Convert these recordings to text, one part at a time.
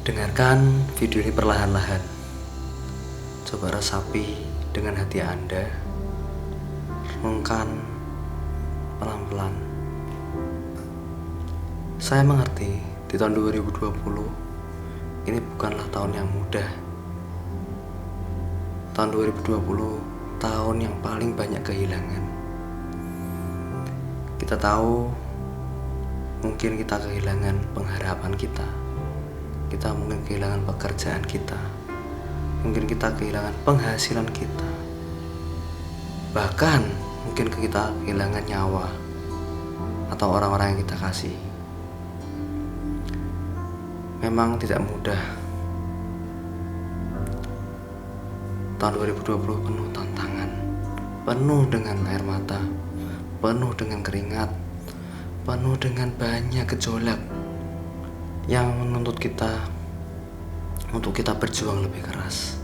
Dengarkan video ini perlahan-lahan. Coba resapi dengan hati Anda. Renungkan pelan-pelan. Saya mengerti di tahun 2020 ini bukanlah tahun yang mudah. Tahun 2020 tahun yang paling banyak kehilangan. Kita tahu mungkin kita kehilangan pengharapan kita. Kita mungkin kehilangan pekerjaan kita. Mungkin kita kehilangan penghasilan kita. Bahkan mungkin kita kehilangan nyawa atau orang-orang yang kita kasih. Memang tidak mudah. Tahun 2020 penuh tantangan, penuh dengan air mata, penuh dengan keringat, penuh dengan banyak gejolak yang menuntut kita untuk kita berjuang lebih keras.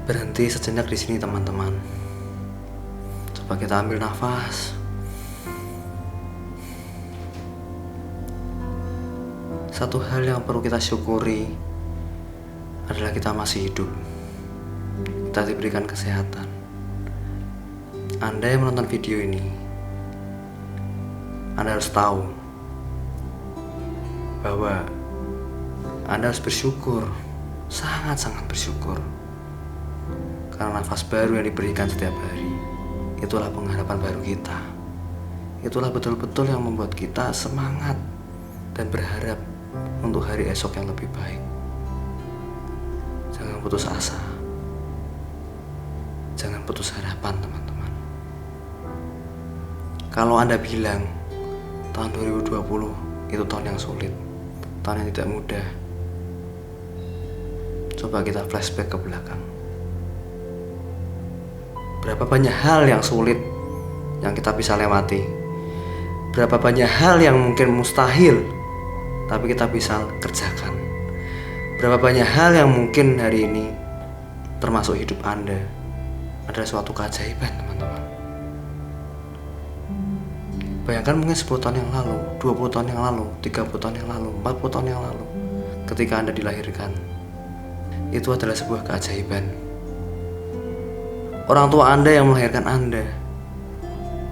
Berhenti sejenak di sini teman-teman. Coba kita ambil nafas. Satu hal yang perlu kita syukuri adalah kita masih hidup. Kita diberikan kesehatan. Anda yang menonton video ini, Anda harus tahu bahwa Anda harus bersyukur, sangat-sangat bersyukur, karena nafas baru yang diberikan setiap hari. Itulah pengharapan baru kita. Itulah betul-betul yang membuat kita semangat dan berharap untuk hari esok yang lebih baik. Jangan putus asa. Jangan putus harapan teman-teman. Kalau Anda bilang tahun 2020 itu tahun yang sulit, tahun yang tidak mudah, coba kita flashback ke belakang. Berapa banyak hal yang sulit yang kita bisa lewati. Berapa banyak hal yang mungkin mustahil tapi kita bisa kerjakan. Berapa banyak hal yang mungkin hari ini termasuk hidup Anda adalah suatu keajaiban teman-teman. Bayangkan mungkin 10 tahun yang lalu, 20 tahun yang lalu, 30 tahun yang lalu, 40 tahun yang lalu, ketika Anda dilahirkan, itu adalah sebuah keajaiban. Orang tua Anda yang melahirkan Anda,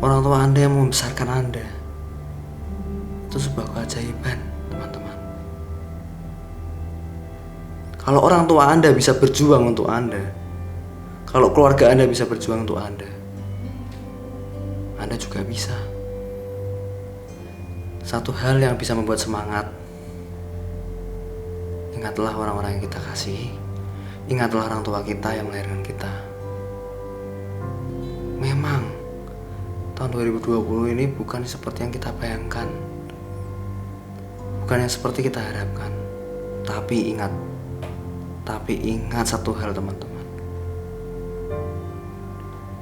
orang tua Anda yang membesarkan Anda, itu sebuah keajaiban teman-teman. Kalau orang tua Anda bisa berjuang untuk Anda, kalau keluarga Anda bisa berjuang untuk Anda juga bisa. Satu hal yang bisa membuat semangat, ingatlah orang-orang yang kita kasih. Ingatlah orang tua kita yang melahirkan kita. Memang tahun 2020 ini bukan seperti yang kita bayangkan, bukan yang seperti kita harapkan. Tapi ingat satu hal teman-teman,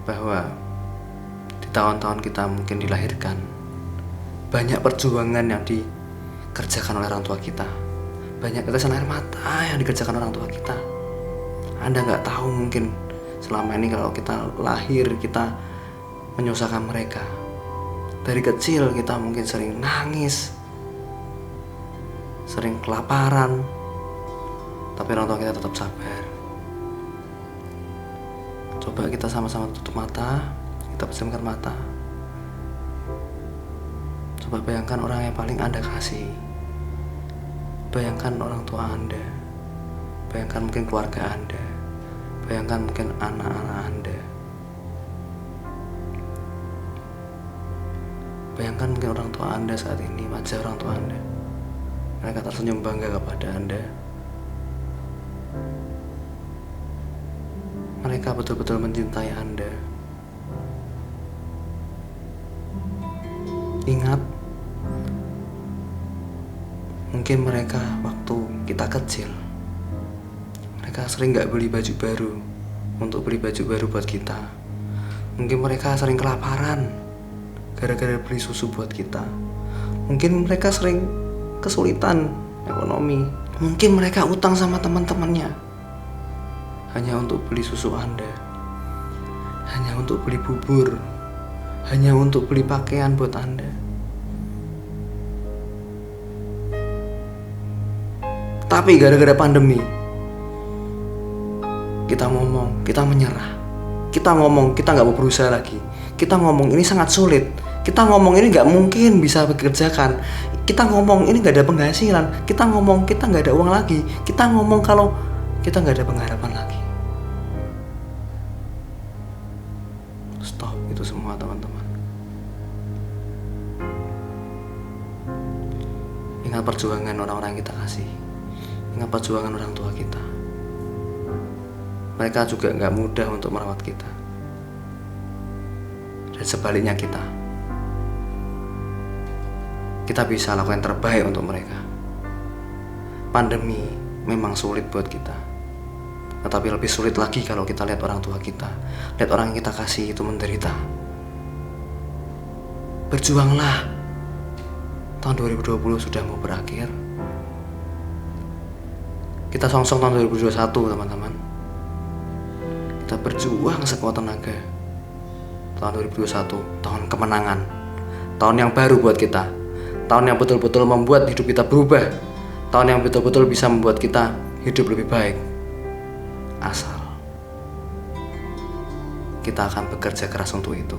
bahwa di tahun-tahun kita mungkin dilahirkan, banyak perjuangan yang dikerjakan oleh orang tua kita, banyak tetesan air mata yang dikerjakan orang tua kita. Anda gak tahu mungkin selama ini kalau kita lahir kita menyusahkan mereka. Dari kecil kita mungkin sering nangis, sering kelaparan, tapi orang tua kita tetap sabar. Coba kita sama-sama tutup mata, kita pejamkan mata. Coba bayangkan orang yang paling Anda kasih. Bayangkan orang tua Anda. Bayangkan mungkin keluarga Anda. Bayangkan mungkin anak-anak Anda. Bayangkan mungkin orang tua Anda saat ini, wajah orang tua Anda. Mereka tersenyum bangga kepada Anda. Mereka betul-betul mencintai Anda. Ingat, mungkin mereka waktu kita kecil, mereka sering gak beli baju baru untuk beli baju baru buat kita. Mungkin mereka sering kelaparan gara-gara beli susu buat kita. Mungkin mereka sering kesulitan ekonomi. Mungkin mereka utang sama teman-temannya hanya untuk beli susu Anda, hanya untuk beli bubur, hanya untuk beli pakaian buat Anda. Tapi gara-gara pandemi, kita ngomong, kita menyerah. Kita ngomong, kita gak mau berusaha lagi. Kita ngomong ini sangat sulit. Kita ngomong ini gak mungkin bisa dikerjakan. Kita ngomong ini gak ada penghasilan. Kita ngomong kita gak ada uang lagi. Kita ngomong kalau kita gak ada pengharapan lagi. Stop itu semua teman-teman. Ingat perjuangan orang-orang yang kita kasih. Ingat perjuangan orang tua kita. Mereka juga gak mudah untuk merawat kita. Dan sebaliknya kita bisa lakukan yang terbaik untuk mereka. Pandemi memang sulit buat kita, tetapi lebih sulit lagi kalau kita lihat orang tua kita, lihat orang yang kita kasih itu menderita. Berjuanglah. Tahun 2020 sudah mau berakhir. Kita songsong tahun 2021 teman-teman. Kita berjuang sekuat tenaga. Tahun 2021, tahun kemenangan. Tahun yang baru buat kita. Tahun yang betul-betul membuat hidup kita berubah. Tahun yang betul-betul bisa membuat kita hidup lebih baik. Asal kita akan bekerja keras untuk itu.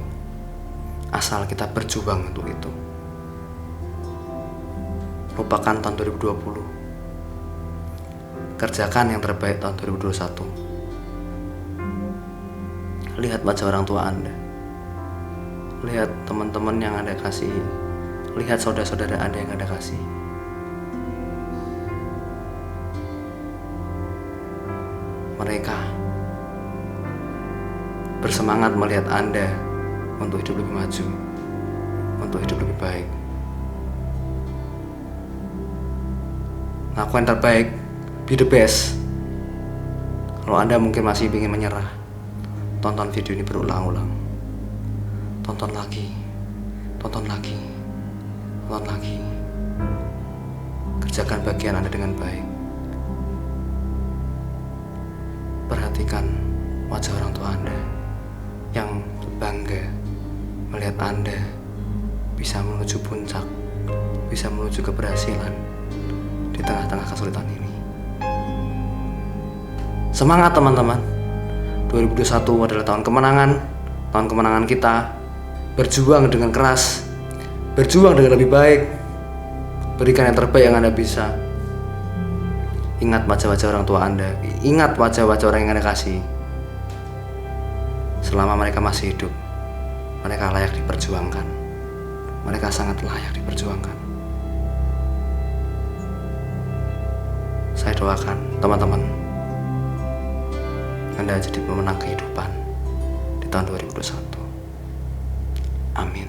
Asal kita berjuang untuk itu. Lupakan tahun 2020. Kerjakan yang terbaik tahun 2021. Lihat wajah orang tua Anda. Lihat teman-teman yang Anda kasih. Lihat saudara-saudara Anda yang Anda kasih. Mereka bersemangat melihat Anda untuk hidup lebih maju, untuk hidup lebih baik. Lakukan yang terbaik, be the best. Kalau Anda mungkin masih ingin menyerah, tonton video ini berulang-ulang. Tonton lagi, tonton lagi, tonton lagi. Kerjakan bagian Anda dengan baik. Perhatikan wajah orang tua Anda yang bangga melihat Anda bisa menuju puncak, bisa menuju keberhasilan di tengah-tengah kesulitan ini. Semangat teman-teman. 2021 adalah tahun kemenangan kita. Berjuang dengan keras, berjuang dengan lebih baik, berikan yang terbaik yang Anda bisa. Ingat wajah-wajah orang tua Anda, ingat wajah-wajah orang yang Anda kasih. Selama mereka masih hidup, mereka layak diperjuangkan. Mereka sangat layak diperjuangkan. Saya doakan teman-teman Anda jadi pemenang kehidupan di tahun 2021. Amin.